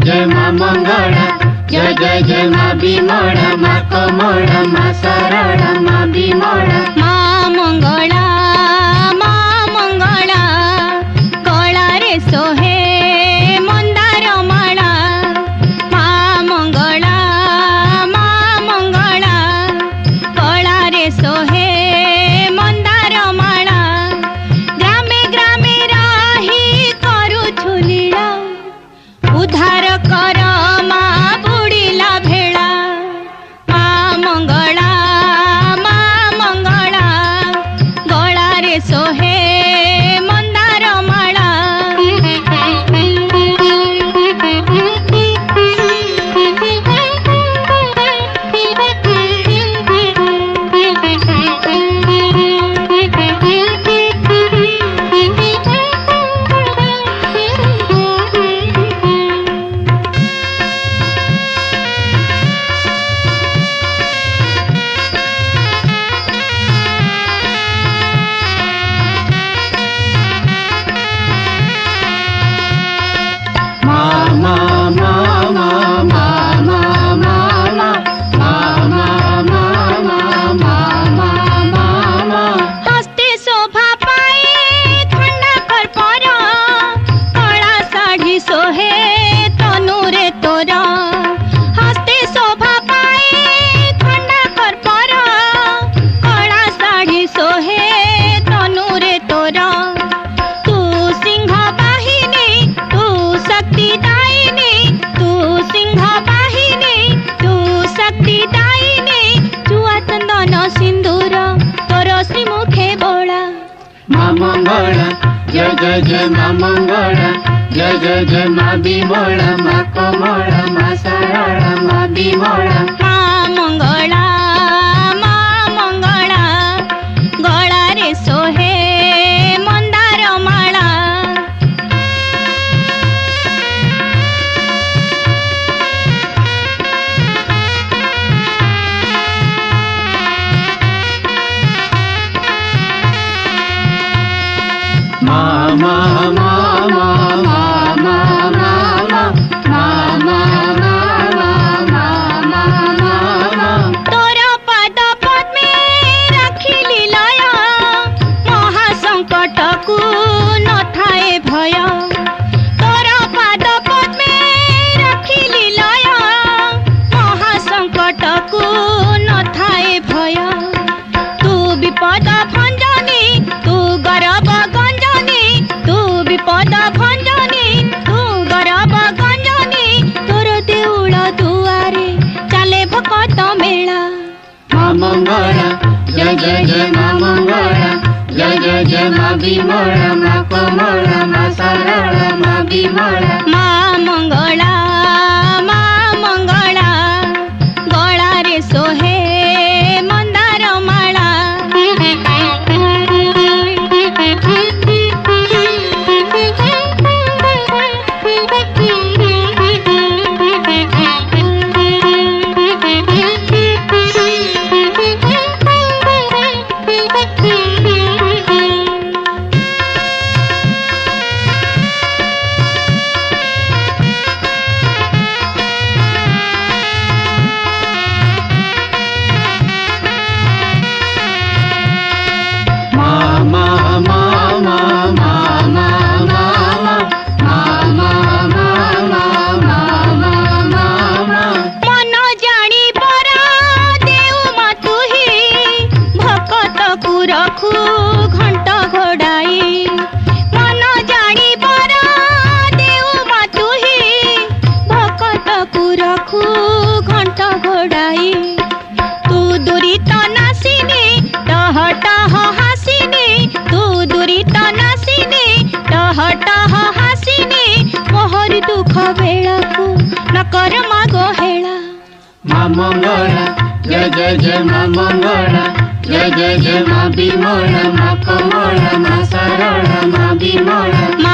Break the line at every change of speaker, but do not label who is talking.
जय मा मंगला, जय जय जय मा बिमला, मा कमला मा सरला मा बिमला।
मा मंगला गला रे सोहे मंदार माला। मा मंगला गला रे सोहे मंदार माला। ग्रामे ग्रामे रही करुछु लीला, उद्धार कर मा बुड़ीला भेला। मा मंगला गला रे सोहे मंदार माला। हस्ते शोभा पाए खंडा कर पर, कला साड़ी सोहे तनुरे तोरा। हस्ते शोभा पाए खंडा कर पर, कला साड़ी सोहे तनुरे तोरा। तू सिंह बाहिनी तू शक्ति दायिनी, तू सिंह बाहिनी तू शक्ति दायिनी। चुआ चंदन सिंदूर तोर श्रीमुखे बोला।
मा मंगला, जय जय जय मा मंगला, जय जय जय मा बिमला, मा कमला मा सरला मा बिमला।
मा मंगला गला रे सोहे मंदार माला।
मा मा मा मा मा मा मा मा मा मा मा मा।
तोर पद पद्मे राखिली लय, महासंकट को न थाए भय। तोर पद पद्मे राखिली लय, महासंकट को न थाए भय। तू विपद भंजनी तू गर्व गंजनी, तू विपद भंजनी तू गर्व गंजनी। तोर देउल दुआरे चाले भकत मेला।
मा मंगला, जय जय जय मा मंगला, जय जय जय मा बिमला, मा कमला मा सरला मा बिमला।
मा मंगला गला रे सोहे मंदार माला। रखू घंट घोड़ाई, मन जानी बरा देऊ मातुही। भकत को रखू घंट घोड़ाई, तू दूरी तो नासिनी टह टह हासिनी। तू दूरी तो नासिनी टह टह हासिनी। मोहर दुख बेला को न कर मागो हेला।
मा मंगला, जय जय जय मा मंगला, जय जय जय मा बिमला, मा कमला मा सरला मा बिमला।